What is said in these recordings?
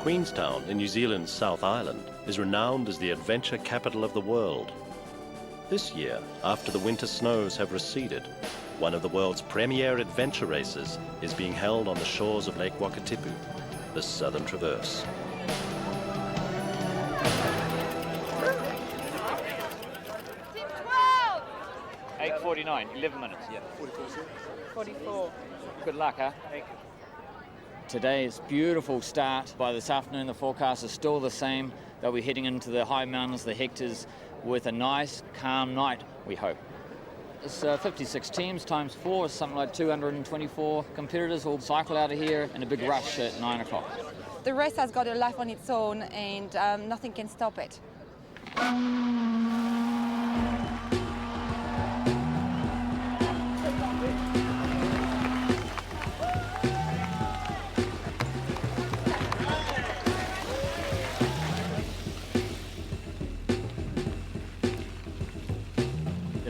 Queenstown in New Zealand's South Island is renowned as the adventure capital of the world. This year, after the winter snows have receded, one of the world's premier adventure races is being held on the shores of Lake Wakatipu, the Southern Traverse. Team 12! 8:49, 11 minutes, yeah. 44. Good luck, huh? Thank you. Today's beautiful start. By this afternoon, the forecast is still the same. They'll be heading into the high mountains, the hectares, with a nice, calm night, we hope. It's 56 teams times 4 is something like 224 competitors will cycle out of here in a big rush at 9 o'clock. The race has got a life on its own and nothing can stop it.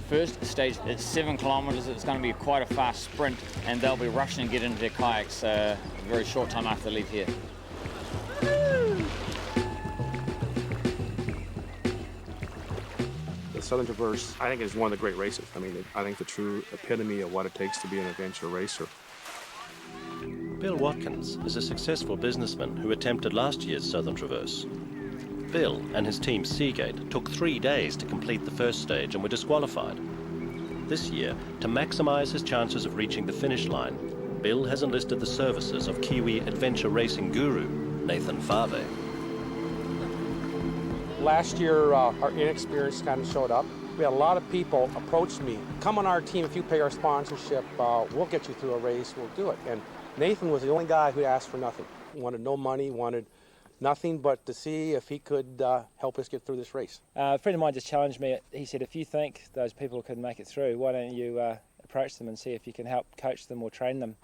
First stage is 7 kilometres. It's going to be quite a fast sprint, and they'll be rushing to get into their kayaks a very short time after they leave here. The Southern Traverse, I think, is one of the great races. I mean, I think the true epitome of what it takes to be an adventure racer. Bill Watkins is a successful businessman who attempted last year's Southern Traverse. Bill and his team Seagate took 3 days to complete the first stage and were disqualified. This year, to maximise his chances of reaching the finish line, Bill has enlisted the services of Kiwi adventure racing guru, Nathan Fave. Last year, our inexperience kind of showed up. We had a lot of people approach me, come on our team if you pay our sponsorship, we'll get you through a race, we'll do it. And Nathan was the only guy who asked for nothing. He wanted no money, wanted nothing but to see if he could help us get through this race. A friend of mine just challenged me. He said, if you think those people could make it through, why don't you approach them and see if you can help coach them or train them?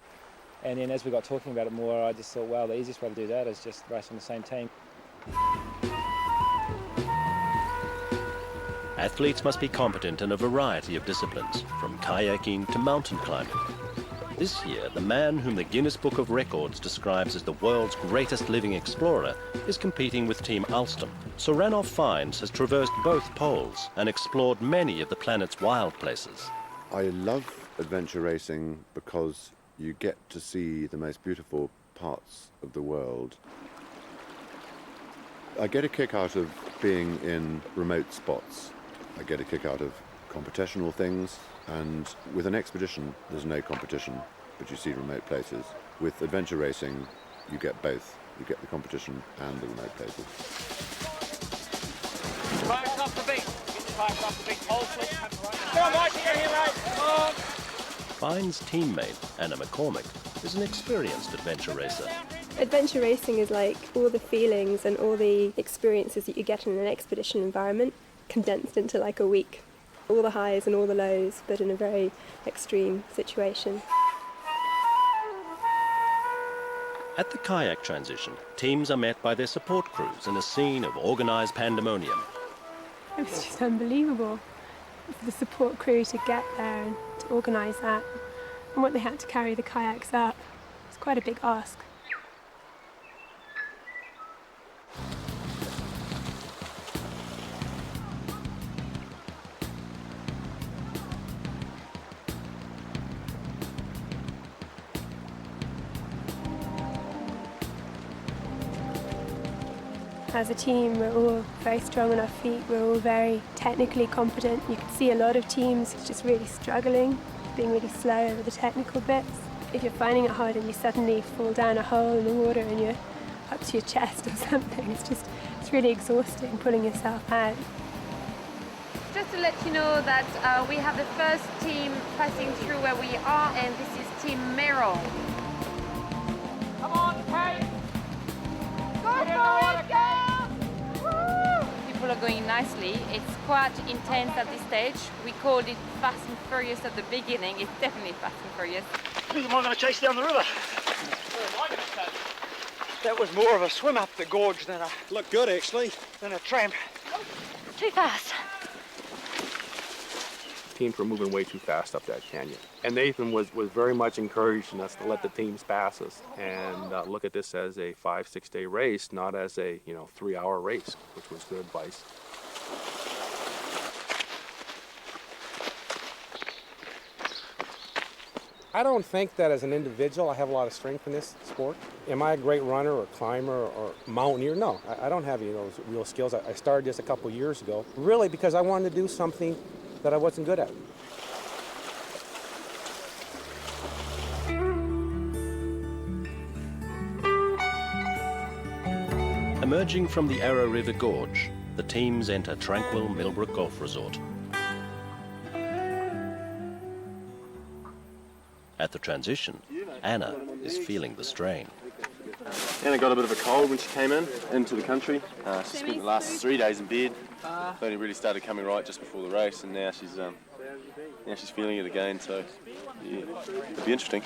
And then as we got talking about it more, I just thought, well, the easiest way to do that is just race on the same team. Athletes must be competent in a variety of disciplines, from kayaking to mountain climbing. This year, the man whom the Guinness Book of Records describes as the world's greatest living explorer is competing with Team Alstom. Sir Ranulph Fiennes has traversed both poles and explored many of the planet's wild places. I love adventure racing because you get to see the most beautiful parts of the world. I get a kick out of being in remote spots. I get a kick out of competitional things. And with an expedition, there's no competition, but you see remote places. With adventure racing, you get both. You get the competition and the remote places. Kayaks off the beat. Get the kayaks off the beat. Hold flick. Come on, Mike, get here, mate. Come on. Fiennes' teammate, Anna McCormick, is an experienced adventure racer. Adventure racing is like all the feelings and all the experiences that you get in an expedition environment condensed into like a week. All the highs and all the lows, but in a very extreme situation. At the kayak transition, teams are met by their support crews in a scene of organised pandemonium. It was just unbelievable for the support crew to get there and to organise that, and what they had to carry the kayaks up. It's quite a big ask. As a team, we're all very strong on our feet, we're all very technically competent. You can see a lot of teams just really struggling, being really slow over the technical bits. If you're finding it hard and you suddenly fall down a hole in the water and you're up to your chest or something, it's really exhausting pulling yourself out. Just to let you know that we have the first team passing through where we are, and this is Team Merrill. Come on, Kate. Go for it, girls! People are going nicely. It's quite intense at this stage. We called it Fast and Furious at the beginning. It's definitely Fast and Furious. Who's the one going to chase down the river? That was more of a swim up the gorge than a... Looked good, actually. ...than a tramp. Too fast. teams were moving way too fast up that canyon. And Nathan was very much encouraging us to let the teams pass us and look at this as a 5-6 day race, not as a 3-hour race, which was good advice. I don't think that as an individual I have a lot of strength in this sport. Am I a great runner or climber or mountaineer? No, I don't have any of those real skills. I started this a couple years ago, really because I wanted to do something that I wasn't good at. Emerging from the Arrow River Gorge, the teams enter tranquil Millbrook Golf Resort. At the transition, Anna is feeling the strain. Anna got a bit of a cold when she came into the country. She spent the last 3 days in bed. Only really started coming right just before the race, and now she's feeling it again. So yeah, it'll be interesting.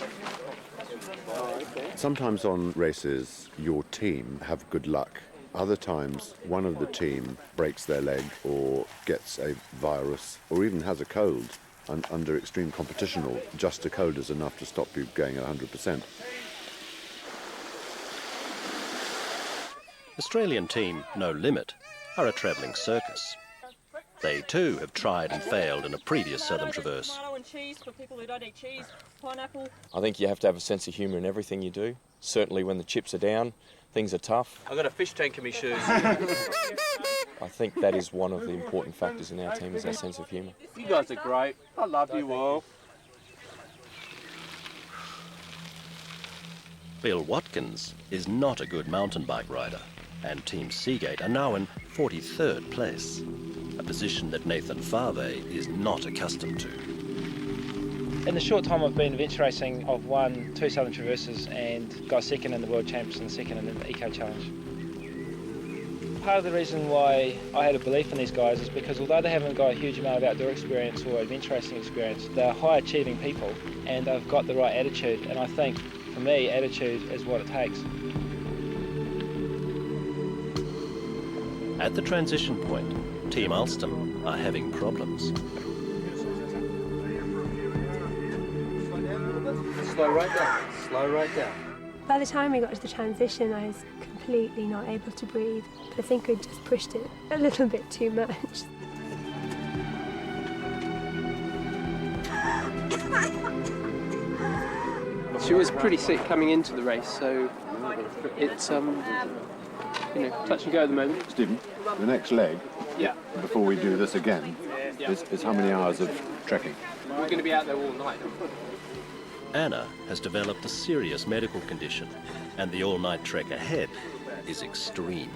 Sometimes on races, your team have good luck. Other times, one of the team breaks their leg or gets a virus or even has a cold. Under extreme competition, or just a cold is enough to stop you going at 100%. Australian team No Limit are a travelling circus. They too have tried and failed in a previous Southern Traverse. I think you have to have a sense of humour in everything you do. Certainly when the chips are down, things are tough. I've got a fish tank in my shoes. I think that is one of the important factors in our team, is our sense of humour. You guys are great. I love you all. Bill Watkins is not a good mountain bike rider, and Team Seagate are now in 43rd place, a position that Nathan Farvey is not accustomed to. In the short time I've been adventure racing, I've won 2 Southern Traverses and got second in the World Champs and second in the Eco Challenge. Part of the reason why I had a belief in these guys is because although they haven't got a huge amount of outdoor experience or adventure racing experience, they're high achieving people and they've got the right attitude, and I think for me attitude is what it takes. At the transition point, Team Alston are having problems. Slow right down. Slow right down. By the time we got to the transition, I was completely not able to breathe. I think I just pushed it a little bit too much. She was pretty sick coming into the race, so it's touch and go at the moment. Stephen, the next leg, Yeah. before we do this again, is how many hours of trekking? We're going to be out there all night. Anna has developed a serious medical condition, and the all-night trek ahead is extreme.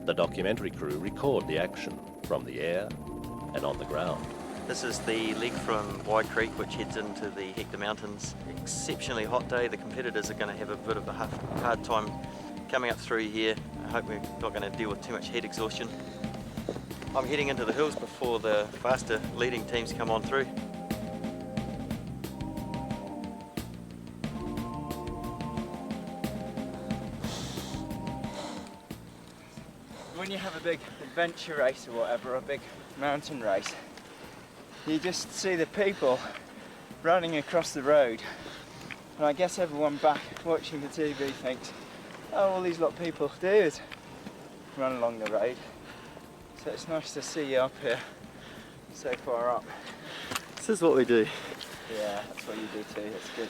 The documentary crew record the action from the air and on the ground. This is the leg from Wide Creek, which heads into the Hector Mountains. Exceptionally hot day. The competitors are going to have a bit of a hard time coming up through here. I hope we're not going to deal with too much heat exhaustion. I'm heading into the hills before the faster leading teams come on through. When you have a big adventure race or whatever, a big mountain race, you just see the people running across the road, and I guess everyone back watching the TV thinks, oh, all these lot of people do is run along the road. So it's nice to see you up here so far up. This is what we do. Yeah, that's what you do too, that's good.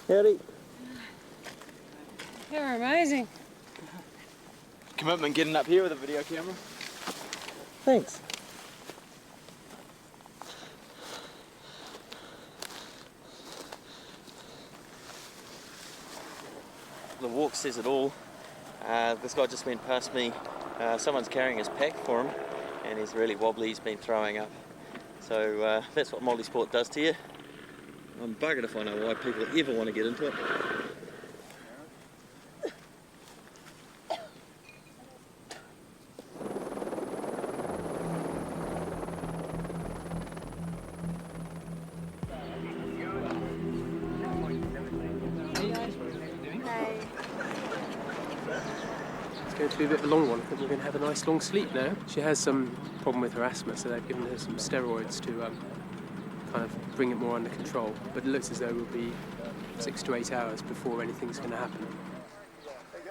Howdy. You're amazing. Commitment getting up here with a video camera. Thanks. The walk says it all. This guy just went past me. Someone's carrying his pack for him, and he's really wobbly. He's been throwing up. So that's what multi-sport does to you. I'm buggered if I know why people ever want to get into it. It's going to be a bit of a long one. I think we're going to have a nice long sleep now. She has some problem with her asthma, so they've given her some steroids to kind of bring it more under control. But it looks as though it will be 6 to 8 hours before anything's going to happen.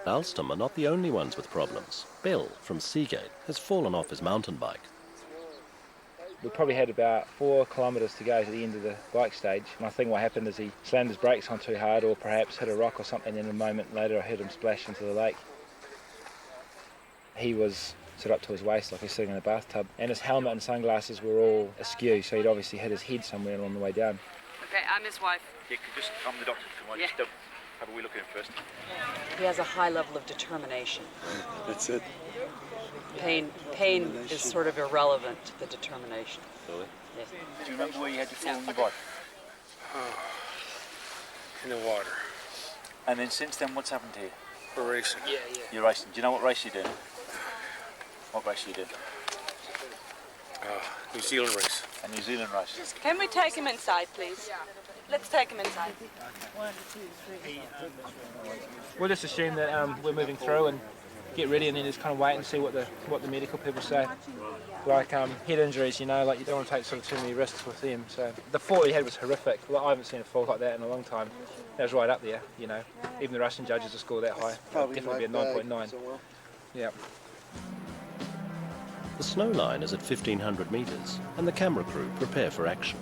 Alstom are not the only ones with problems. Bill from Seagate has fallen off his mountain bike. We probably had about 4 kilometres to go to the end of the bike stage, and I think what happened is he slammed his brakes on too hard or perhaps hit a rock or something, and a moment later I heard him splash into the lake. He was sort of up to his waist like he's sitting in a bathtub, and his helmet and sunglasses were all askew, so he'd obviously hit his head somewhere along the way down. Okay, I'm his wife. Yeah, I'm the doctor. Can I just have a wee look at him first? He has a high level of determination. That's it. Pain is sort of irrelevant to the determination. Really? Yes. Do you remember where you had your fall on your bike? In the water. And then since then, what's happened to you? We're racing. Yeah. You're racing. Do you know what race you did? What race you did? New Zealand race. A New Zealand race. Can we take him inside, please? Let's take him inside. We'll just assume that we're moving through and get ready, and then just kind of wait and see what the medical people say. Like head injuries, you know, like you don't want to take sort of too many risks with them. So the fall he had was horrific. Well, I haven't seen a fall like that in a long time. That was right up there, you know. Even the Russian judges have scored that high. Definitely be a 9.9. Yeah. The snow line is at 1,500 metres, and the camera crew prepare for action.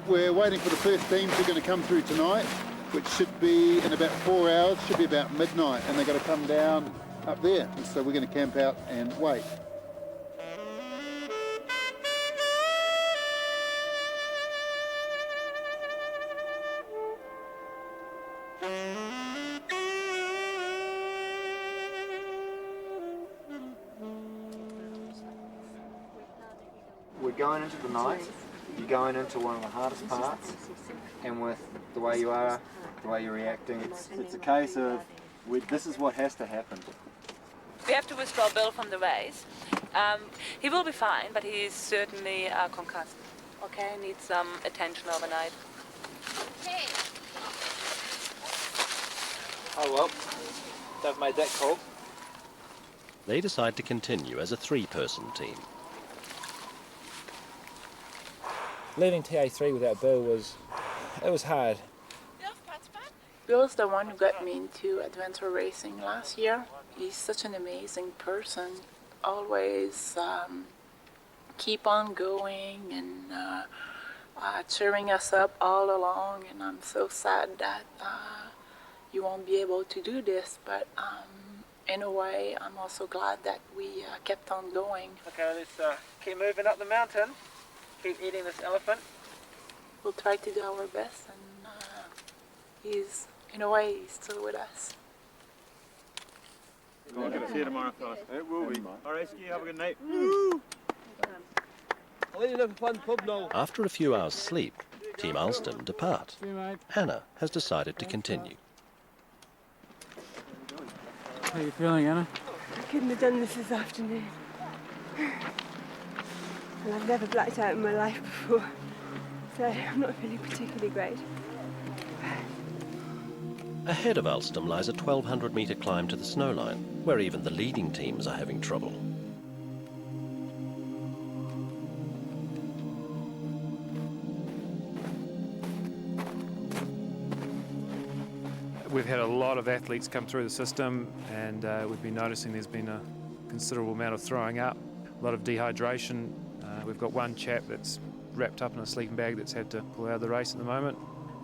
We're waiting for the first teams who are going to come through tonight, which should be in about 4 hours, should be about midnight, and they're going to come down up there. And so we're going to camp out and wait. We're going into the night. You're going into one of the hardest parts, and with the way you are, the way you're reacting, it's a case of this is what has to happen. We have to withdraw Bill from the race. He will be fine, but he is certainly concussed. Okay, needs some attention overnight. Okay. Oh well, they've made that call. They decide to continue as a 3-person team. Leaving TA3 without Bill was hard. Bill's the one who got me into adventure racing last year. He's such an amazing person. Always keep on going and cheering us up all along. And I'm so sad that you won't be able to do this. But in a way, I'm also glad that we kept on going. Okay, let's keep moving up the mountain. Keep eating this elephant. We'll try to do our best, and he's, in a way, he's still with us. We'll see you tomorrow, fellas. It will be. All right, ski, have a good night. After a few hours' sleep, Team Alston depart. Anna has decided to continue. How are you feeling, Anna? I couldn't have done this afternoon. And I've never blacked out in my life before, so I'm not feeling particularly great. Ahead of Alstom lies a 1,200-metre climb to the snowline, where even the leading teams are having trouble. We've had a lot of athletes come through the system, and we've been noticing there's been a considerable amount of throwing up, a lot of dehydration. We've got one chap that's wrapped up in a sleeping bag that's had to pull out of the race at the moment,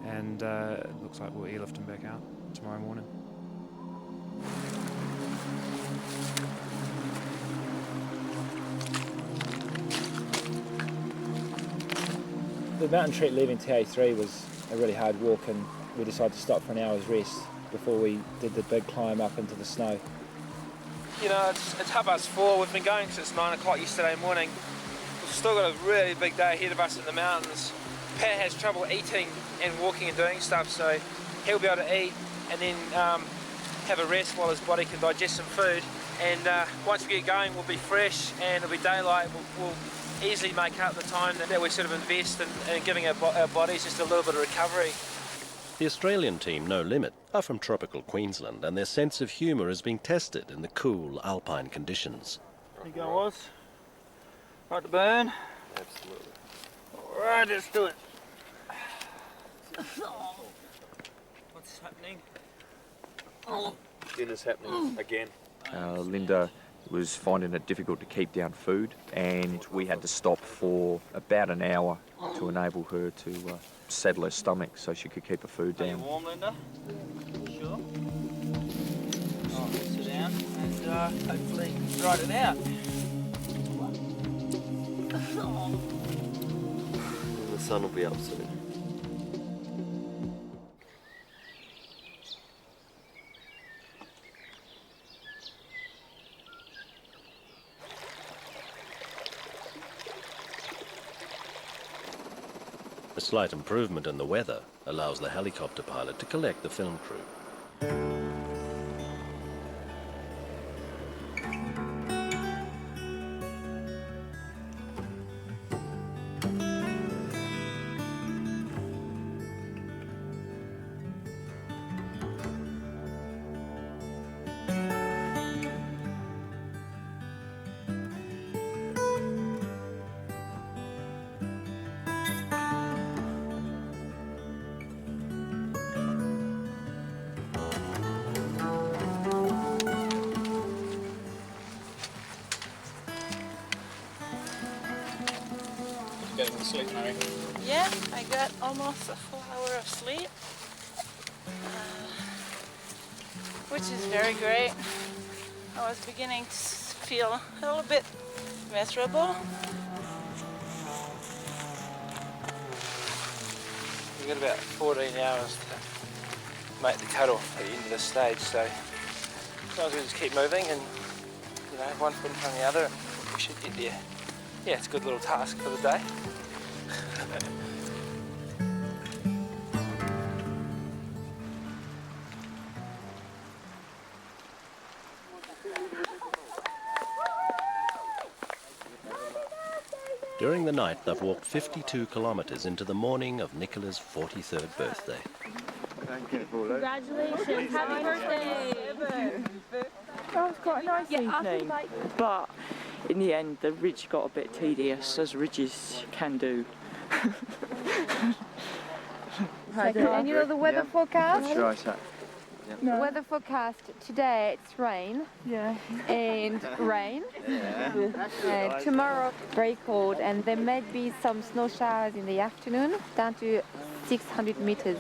and it looks like we'll airlift him back out tomorrow morning. The mountain trek leaving TA3 was a really hard walk, and we decided to stop for an hour's rest before we did the big climb up into the snow. You know, it's 4:30. We've been going since 9 o'clock yesterday morning. We've still got a really big day ahead of us in the mountains. Pat has trouble eating and walking and doing stuff, so he'll be able to eat and then have a rest while his body can digest some food. And once we get going, we'll be fresh and it'll be daylight. We'll easily make up the time that we sort of invest in giving our bodies just a little bit of recovery. The Australian team, No Limit, are from tropical Queensland, and their sense of humour is being tested in the cool alpine conditions. There you go, Oz. Right to burn. Absolutely. All right, let's do it. What's happening? Dinner's happening again. Linda was finding it difficult to keep down food, and we had to stop for about an hour to enable her to settle her stomach so she could keep her food down. Are you warm, Linda? Sure. Oh, sit down and hopefully ride it out. The sun will be up soon. A slight improvement in the weather allows the helicopter pilot to collect the film crew. Getting some sleep, Mary? Yeah, I got almost a full hour of sleep, which is very great. I was beginning to feel a little bit miserable. We've got about 14 hours to make the cut-off at the end of this stage, so as long as we just keep moving and, you know, one foot in front of the other, we should get there. Yeah, it's a good little task for the day. During the night, they've walked 52 kilometres into the morning of Nicola's 43rd birthday. Congratulations, happy birthday! That was quite a nice evening, but in the end the ridge got a bit tedious, as ridges can do. And you know the weather forecast? Sure, I said. The weather forecast today, it's rain. Yeah. And rain. Yeah. And tomorrow, very cold, and there may be some snow showers in the afternoon, down to 600 meters.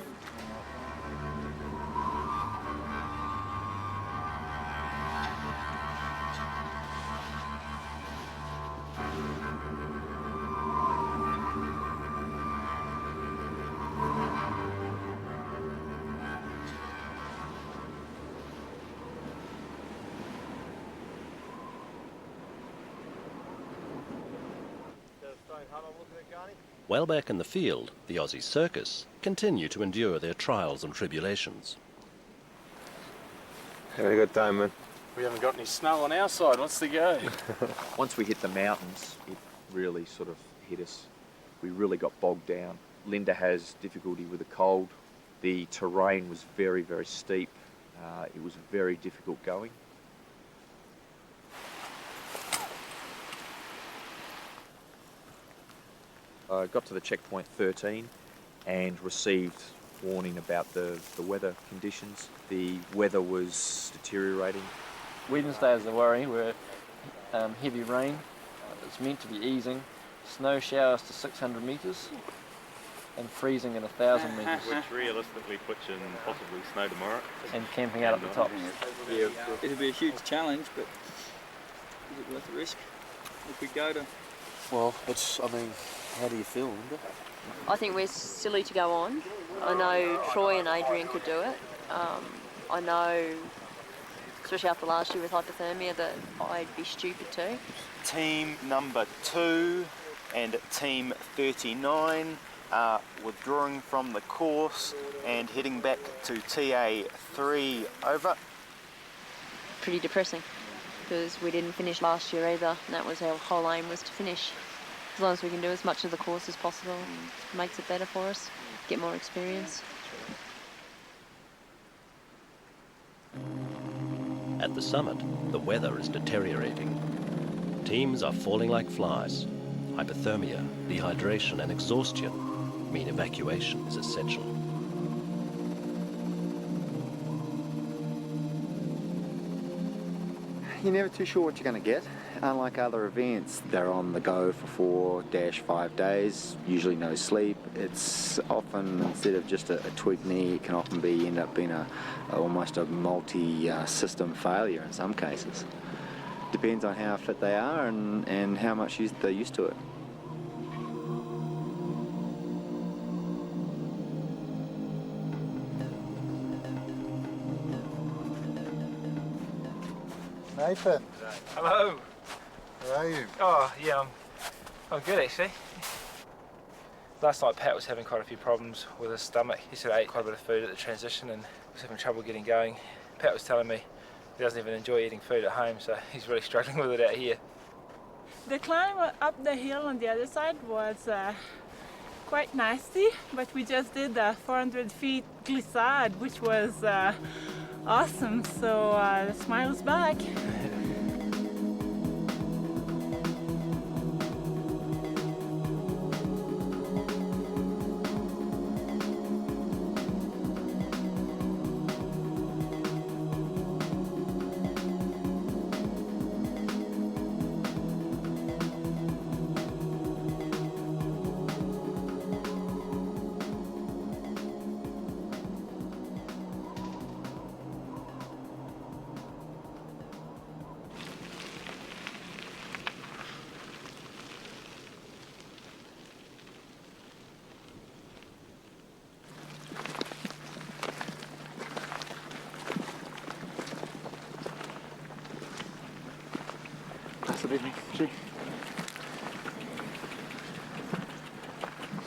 Well back in the field, the Aussie circus continue to endure their trials and tribulations. Having a good time, man. We haven't got any snow on our side. What's the go? Once we hit the mountains, it really sort of hit us. We really got bogged down. Linda has difficulty with the cold. The terrain was very, very steep. It was very difficult going. I got to the checkpoint 13 and received warning about the weather conditions. The weather was deteriorating. Wednesday is the worry. We're heavy rain. It's meant to be easing. Snow showers to 600 metres and freezing at 1,000 metres. Which realistically puts in possibly snow tomorrow. And camping out at the tops. Yeah, it'll be a huge challenge, but is it worth the risk if we go to? Well, it's, I mean, how do you feel, Linda? I think we're silly to go on. I know Troy and Adrian could do it. I know, especially after last year with hypothermia, that I'd be stupid too. Team number 2 and team 39 are withdrawing from the course and heading back to TA3. Over. Pretty depressing, because we didn't finish last year either, and that was our whole aim, was to finish. As long as we can do as much of the course as possible, it makes it better for us, get more experience. At the summit, the weather is deteriorating. Teams are falling like flies. Hypothermia, dehydration and exhaustion mean evacuation is essential. You're never too sure what you're going to get. Unlike other events, they're on the go for 4-5 days, usually no sleep. It's often, instead of just a tweaked knee, it can often end up being almost a multi-system failure in some cases. Depends on how fit they are and how much they're used to it. Nathan. Hello. How are you? Oh, yeah, I'm good actually. Last night Pat was having quite a few problems with his stomach. He said he ate quite a bit of food at the transition and was having trouble getting going. Pat was telling me he doesn't even enjoy eating food at home, so he's really struggling with it out here. The climb up the hill on the other side was quite nasty, but we just did the 400 feet glissade, which was awesome, so the smile's back.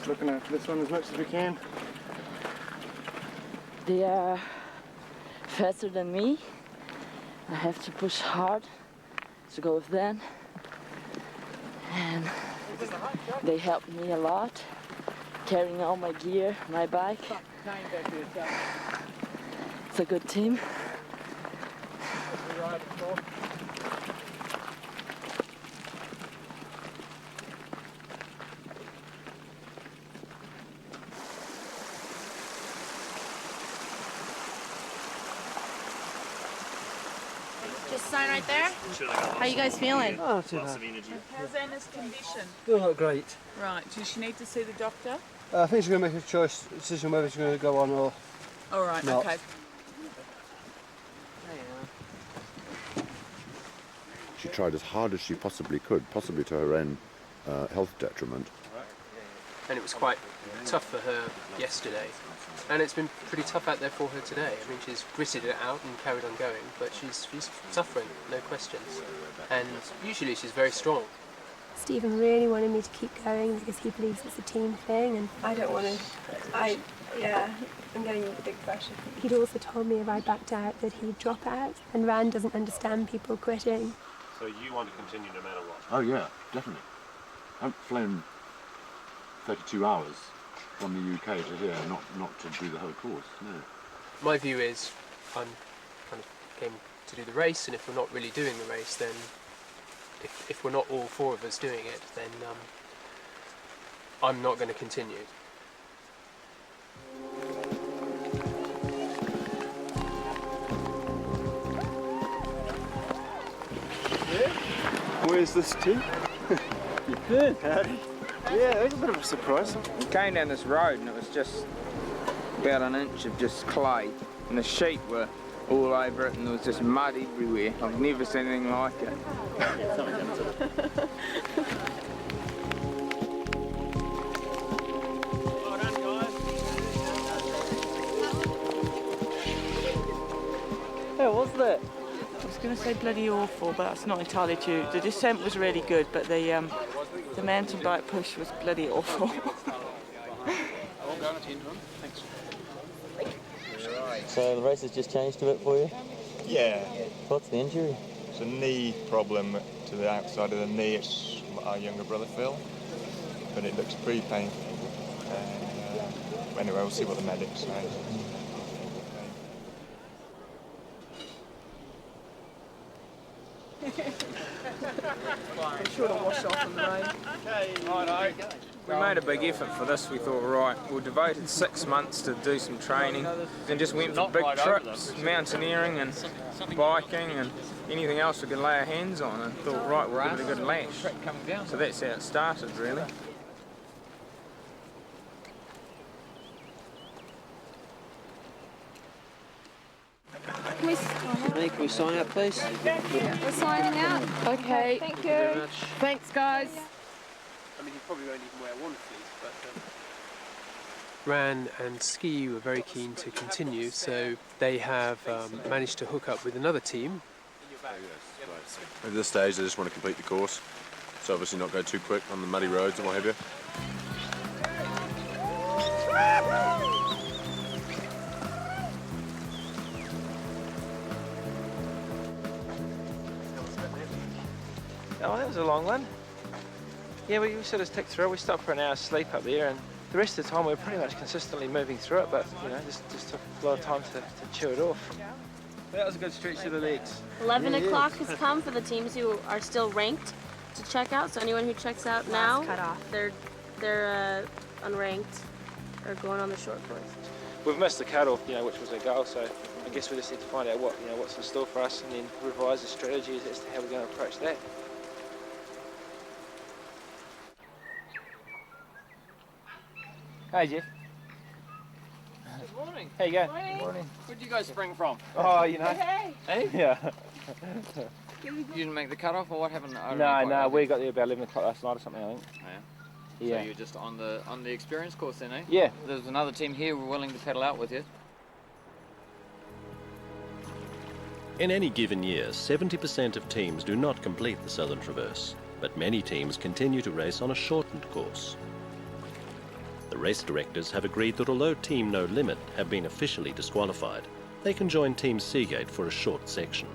Just looking at this one as much as we can. They are faster than me. I have to push hard to go with them. And they helped me a lot, carrying all my gear, my bike. It's a good team. Just sign right there. How you guys feeling? Oh, not too bad. How's Anna's condition? Still not great. Right, does she need to see the doctor? I think she's going to make a decision whether she's going to go on or All right, not. okay. She tried as hard as she possibly could, possibly to her own health detriment. And it was quite tough for her yesterday. And it's been pretty tough out there for her today. I mean, she's gritted it out and carried on going, but she's suffering, no questions. And usually she's very strong. Stephen really wanted me to keep going because he believes it's a team thing, and I don't want to. I'm getting under big pressure. He'd also told me if I backed out that he'd drop out, and Rand doesn't understand people quitting. So you want to continue no matter what? Oh yeah, definitely. I've flown 32 hours from the UK to here, not to do the whole course, no. My view is I'm kind of came to do the race, and if we're not really doing the race, then if we're not all four of us doing it, then I'm not going to continue. Where's this tea? Good. Howdy. Yeah, it was a bit of a surprise. We came down this road and it was just about an inch of just clay, and the sheep were all over it, and there was just mud everywhere. I've never seen anything like it. How was that? I was going to say bloody awful, but that's not entirely true. The descent was really good, but the mountain bike push was bloody awful. So the race has just changed a bit for you? Yeah. What's the injury? It's a knee problem to the outside of the knee. It's our younger brother Phil, but it looks pretty painful. Anyway, we'll see what the medics say. I'm sure to wash off in the rain. We made a big effort for this. We thought, right, we devoted 6 months to do some training and just went for big trips, mountaineering and biking and anything else we could lay our hands on, and thought, right, we'll give it a good lash. So that's how it started, really. Can we sign up, please? We're signing out. Okay. Thank you. Very much. Thanks, guys. I mean, you probably won't even wear one fleece, but Ran and Ski were very keen to continue, so they have managed to hook up with another team. At this stage, they just want to complete the course, so obviously not go too quick on the muddy roads and what have you. Oh, that was a long one. Yeah, we sort of ticked through. We stopped for an hour's sleep up there, and the rest of the time we were pretty much consistently moving through it, but, you know, just took a lot of time to chew it off. That was a good stretch of the legs. 11 o'clock has come for the teams who are still ranked to check out. So anyone who checks out now, they're unranked or going on the short course. We've missed the cut-off, you know, which was our goal, so I guess we just need to find out what, you know, what's in store for us, and then revise the strategies as to how we're going to approach that. Hey, Geoff. Good morning. How you going? Good morning. Where'd you guys spring from? Oh, you know. Hey. Hey? Yeah. You didn't make the cutoff, or what happened? No, we got there about 11 o'clock last night or something, I think. Oh, yeah. Yeah. So you're just on the experience course then, eh? Yeah. There's another team here who are willing to pedal out with you. In any given year, 70% of teams do not complete the Southern Traverse, but many teams continue to race on a shortened course. The race directors have agreed that although Team No Limit have been officially disqualified, they can join Team Seagate for a short section.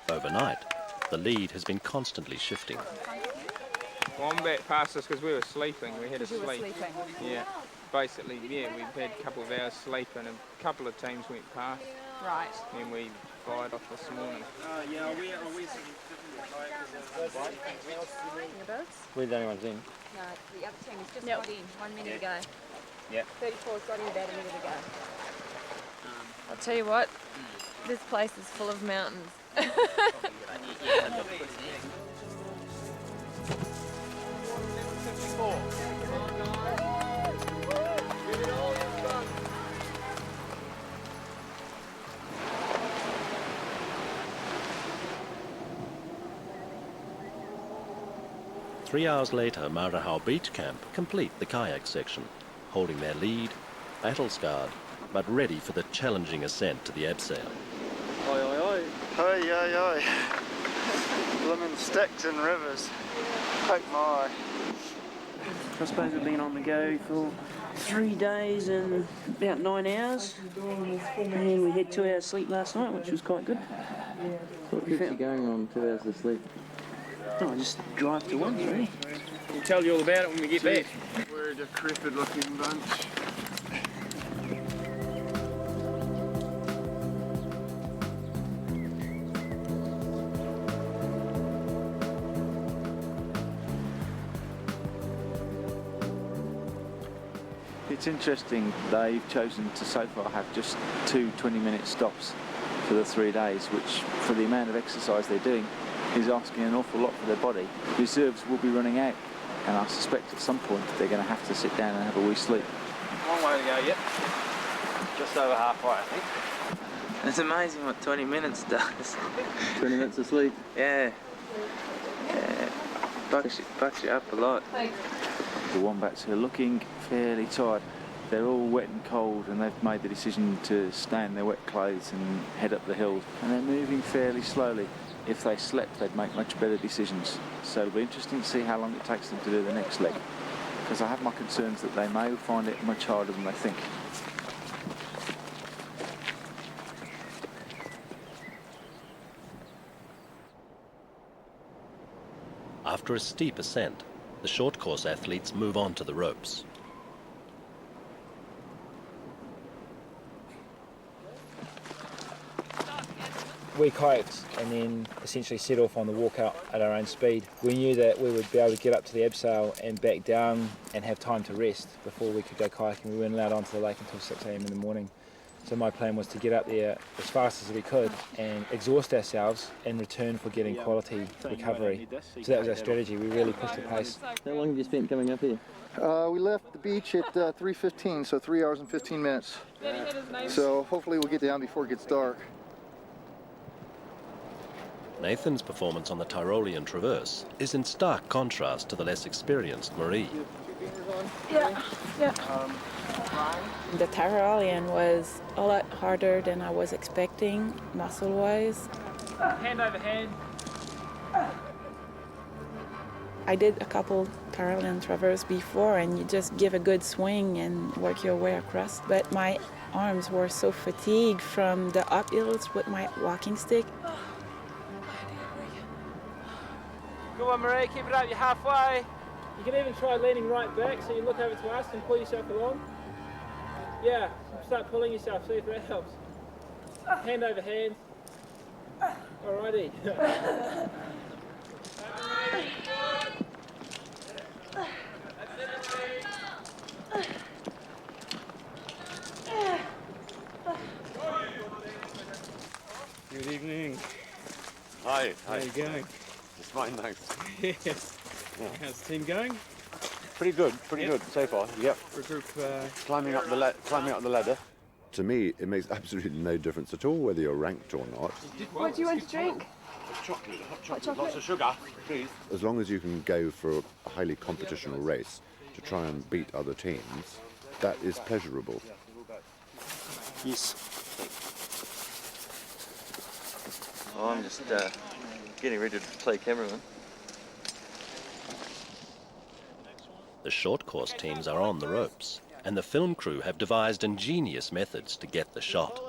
Overnight, the lead has been constantly shifting. Wombat passed us because we were sleeping. We had to You were sleep. sleeping? Yeah. Basically, yeah, we've had a couple of hours sleep and a couple of teams went past. Right. Then we fired off this morning. Your boats? We're the only ones in. No, the other team has just got in 1 minute ago. Yeah. 34's got in about a minute ago. I'll tell you what, this place is full of mountains. Three hours later, Marahau Beach Camp complete the kayak section, holding their lead, battle-scarred, but ready for the challenging ascent to the abseil. Oi, oi, oi. Oi, oi, oi. Blooming sticks and rivers. Poke my eye. I suppose we've been on the go for 3 days and about 9 hours. And we had 2 hours sleep last night, which was quite good. What keeps you going on 2 hours of sleep? Oh, just drive to one, really. We'll tell you all about it when we get back. We're a decrepit looking bunch. It's interesting they've chosen to so far have just 2 20-minute stops for the 3 days, which for the amount of exercise they're doing is asking an awful lot for their body. Reserves will be running out, and I suspect at some point they're going to have to sit down and have a wee sleep. Long way to go yet. Just over halfway, I think. It's amazing what 20 minutes does. 20 minutes of sleep? Yeah. Bucks you up a lot. The wombats are looking fairly tired. They're all wet and cold, and they've made the decision to stay in their wet clothes and head up the hill. And they're moving fairly slowly. If they slept, they'd make much better decisions. So it'll be interesting to see how long it takes them to do the next leg, because I have my concerns that they may find it much harder than they think. After a steep ascent, the short course athletes move on to the ropes. We kayaked and then essentially set off on the walkout at our own speed. We knew that we would be able to get up to the abseil and back down and have time to rest before we could go kayaking. We weren't allowed onto the lake until 6 a.m. in the morning. So my plan was to get up there as fast as we could and exhaust ourselves in return for getting quality recovery. So that was our strategy. We really pushed the pace. How long have you spent coming up here? We left the beach at 3:15, so 3 hours and 15 minutes. So hopefully we'll get down before it gets dark. Nathan's performance on the Tyrolean Traverse is in stark contrast to the less experienced Marie. Yeah. The Tyrolean was a lot harder than I was expecting, muscle-wise. Hand over hand. I did a couple Tyrolean Traverse before, and you just give a good swing and work your way across. But my arms were so fatigued from the uphills with my walking stick. Go on, Marie, keep it up, you're halfway. You can even try leaning right back so you look over to us and pull yourself along. Yeah, start pulling yourself, see if that helps. Hand over hand. Alrighty. Good evening. Hi. How are you going? It's fine, thanks. Yes. Yeah. How's the team going? Pretty good so far. Yep. For a group climbing up the ladder. To me, it makes absolutely no difference at all whether you're ranked or not. What do you want to drink? Hot chocolate, chocolate. lots of sugar, please. As long as you can go for a highly competitional race to try and beat other teams, that is pleasurable. Yes. Oh, I'm just getting ready to play cameraman. The short course teams are on the ropes, and the film crew have devised ingenious methods to get the shot.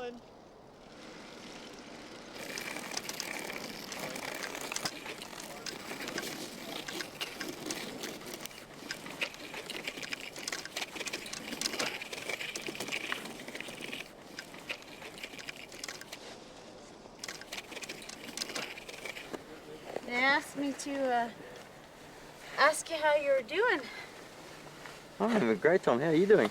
They asked me to ask you how you were doing. I'm having a great time. How are you doing?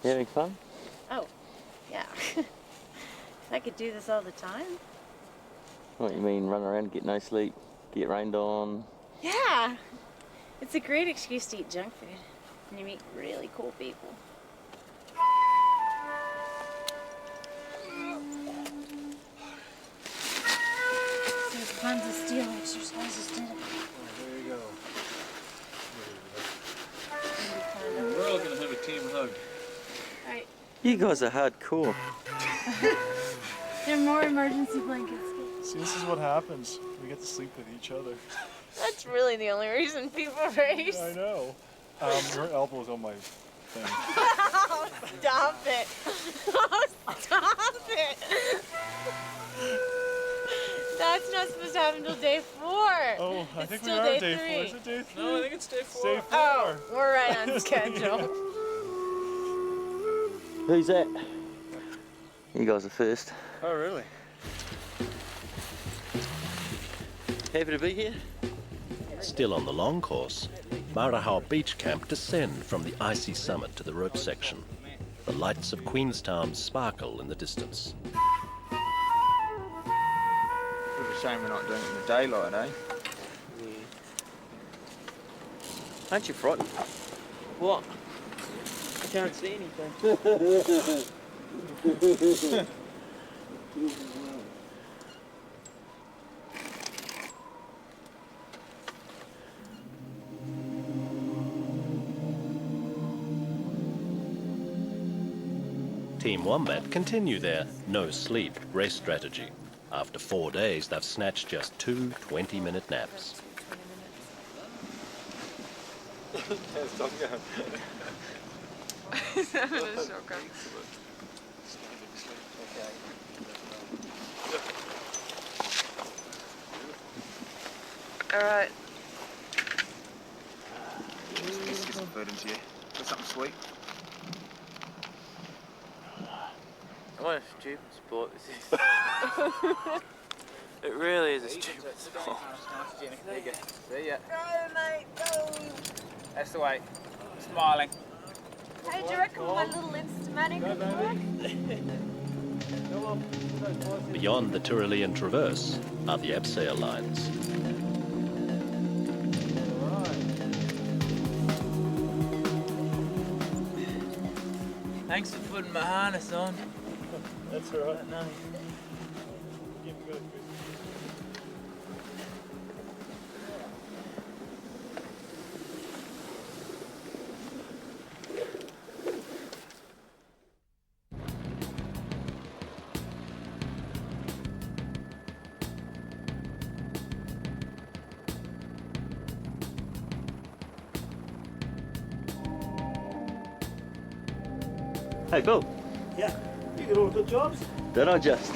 You having fun? Oh, yeah. I could do this all the time. What, you mean run around, get no sleep, get rained on? Yeah. It's a great excuse to eat junk food. And you meet really cool people. There's tons of steel exercises today. There you go. We're all going to have a team hug. Right. You guys are hardcore. There are more emergency blankets. See, this is what happens. We get to sleep with each other. That's really the only reason people race. I know. Your elbow's on my thing. Oh, stop it. Oh, stop it. That's not supposed to happen until day 4. Oh, I it's think we still are day day 3. 4. Is it day 3? No, I think it's day 4. Day 4. Oh, we're right on schedule. Who's that? You guys are first. Oh, really? Happy to be here? Still on the long course, Marahau Beach Camp descend from the icy summit to the rope section. The lights of Queenstown sparkle in the distance. It's a shame we're not doing it in the daylight, eh? Aren't you frightened? What? I can't see anything. Team Wombat continue their no-sleep rest strategy. After 4 days, they've snatched just 2 20-minute naps. Alright. Let's get some food into you. Got something sweet? What a stupid sport this is. It really is a stupid sport. There you go. See ya. Go, mate, go! That's the way. Smiling. Hey, do you reckon my little Instamatic would work? Beyond the Tyrolean Traverse are the abseil lines. Thanks for putting my harness on. That's all right. No. Hey, Bill. Yeah, you get all the good jobs. Did I just?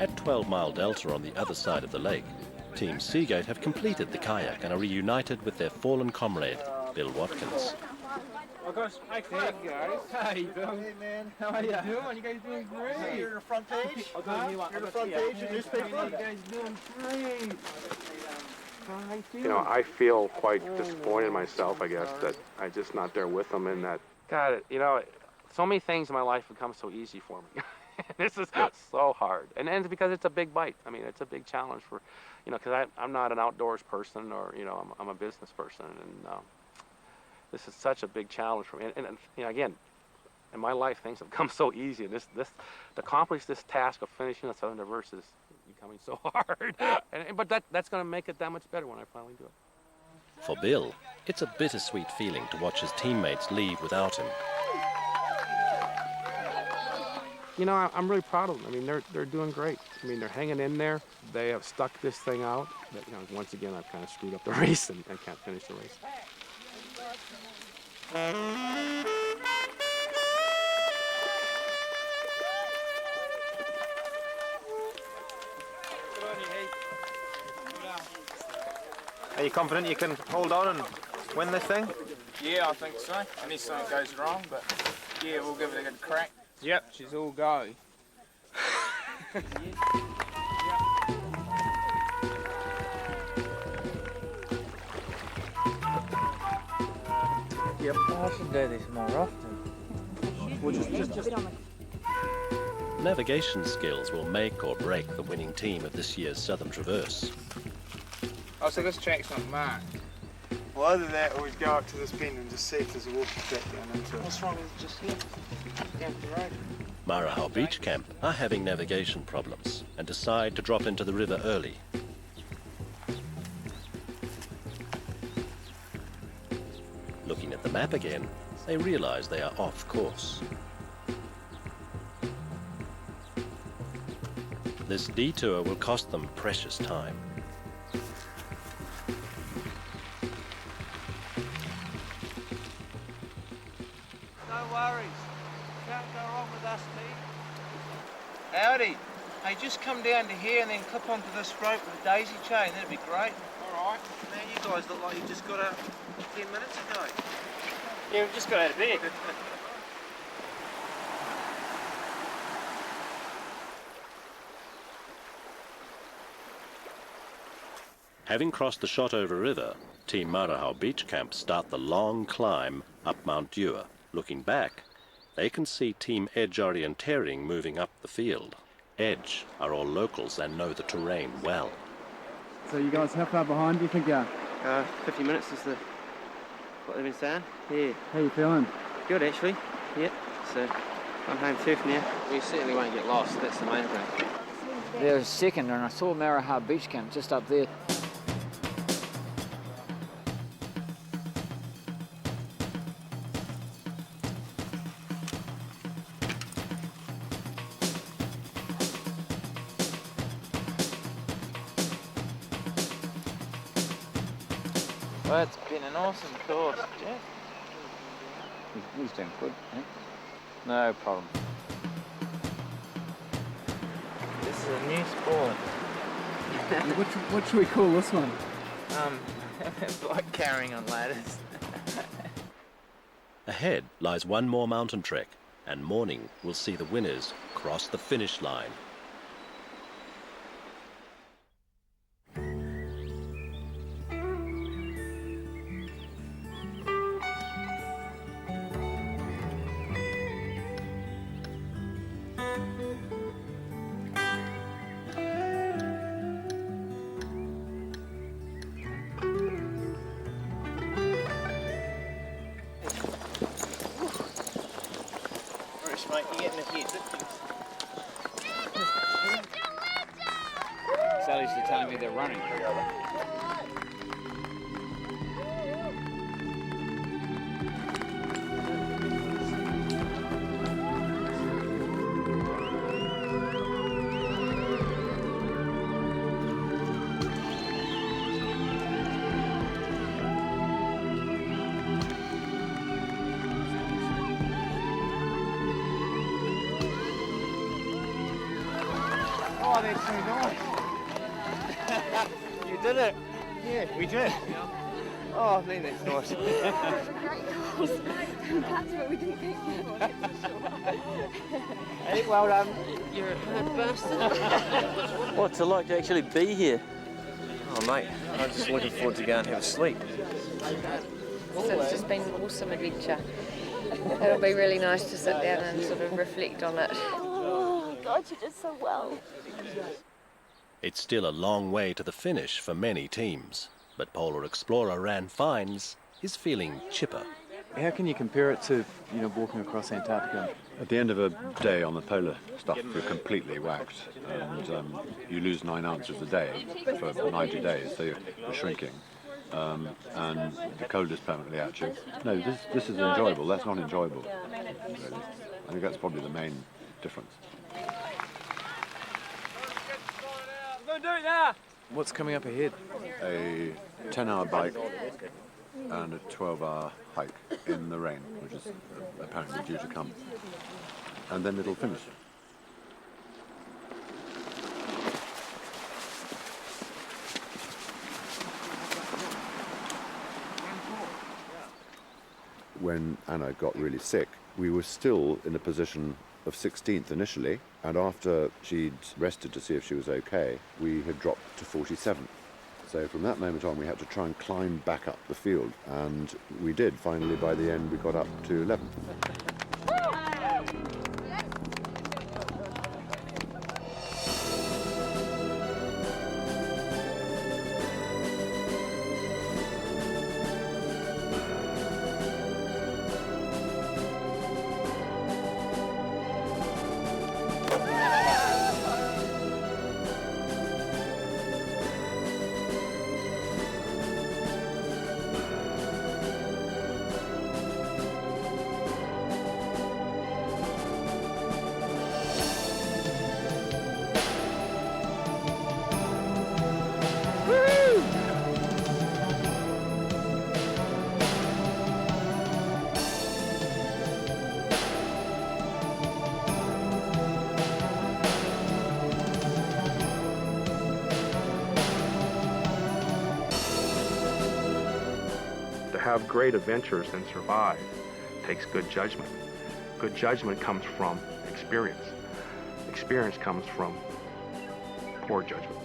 At 12 Mile Delta on the other side of the lake, Team Seagate have completed the kayak and are reunited with their fallen comrade, Bill Watkins. Oh gosh, hey guys. Hey Bill. Hey man, How are you doing? You guys doing great. You're on the front page? I'll do a new one. You're on the front page of the newspaper? You guys doing great. You know, I feel quite disappointed in myself, I guess, that I'm just not there with them, and that, God, you know, so many things in my life become so easy for me. This is so hard. And it's because it's a big bite. I mean, it's a big challenge for, you know, because I'm not an outdoors person, or, you know, I'm a business person, and this is such a big challenge for me. And you know, again, in my life, things have come so easy. To accomplish this task of finishing the Southern Traverse is becoming so hard. But that's going to make it that much better when I finally do it. For Bill, it's a bittersweet feeling to watch his teammates leave without him. You know, I'm really proud of them. I mean, they're doing great. I mean, they're hanging in there. They have stuck this thing out. But, you know, once again, I've kind of screwed up the race and I can't finish the race. Are you confident you can hold on and win this thing? Yeah, I think so. Unless something goes wrong, but yeah, we'll give it a good crack. Yep, she's all go. Yep, I should do this more often. Navigation skills will make or break the winning team of this year's Southern Traverse. Oh, so this track's not marked. Well, either that or we'd go up to this bend and just see if there's a walking track down into it. What's wrong with just here? Down the road. Marahau Beach Camp are having navigation problems and decide to drop into the river early. Looking at the map again, they realize they are off course. This detour will cost them precious time. No worries. Can't go wrong with us, team. Howdy. Hey, just come down to here and then clip onto this rope with a daisy chain. That'd be great. All right. Man, you guys look like you just got out 10 minutes ago. Yeah, we've just got out of bed. Having crossed the Shotover River, Team Marahau Beach Camp start the long climb up Mount Dewar. Looking back, they can see Team Edge Orienteering moving up the field. Edge are all locals and know the terrain well. So you guys, how far behind do you think you are? 50 minutes is what they've been saying. Yeah. How you feeling? Good, actually. Yeah. So I'm home safe now. We certainly won't get lost. That's the main thing. There was second, and I saw Marahar Beach Camp just up there. Well, it's been an awesome course, Geoff. He's doing good, eh? No problem. This is a new sport. What should we call this one? Like carrying on ladders. Ahead lies one more mountain trek, and morning will see the winners cross the finish line. Mate, you're getting ahead. Sally's telling me they're running. Oh, that's so nice. You did it. Yeah, we did. Oh, I think that's nice. That's what we didn't think before. Hey, well done. You're a hard bastard. What's it like to actually be here? Oh, mate, I'm just looking forward to go and have a sleep. So it's just been an awesome adventure. It'll be really nice to sit down and sort of reflect on it. Oh, God, you did so well. It's still a long way to the finish for many teams, but Polar Explorer Ran Fines is feeling chipper. How can you compare it to, walking across Antarctica? At the end of a day on the polar stuff, you're completely waxed, and you lose 9 ounces a day for 90 days, so you're shrinking, and the cold is permanently at you. No, this is enjoyable. That's not enjoyable, really. I think that's probably the main difference. We're gonna do it now. What's coming up ahead? A 10-hour bike and a 12-hour hike in the rain, which is apparently due to come. And then it'll finish. When Anna got really sick, we were still in a position of 16th initially, and after she'd rested to see if she was okay, we had dropped to 47th. So from that moment on, we had to try and climb back up the field, and we did. Finally, by the end, we got up to 11th. To have great adventures and survive takes good judgment. Good judgment comes from experience. Experience comes from poor judgment.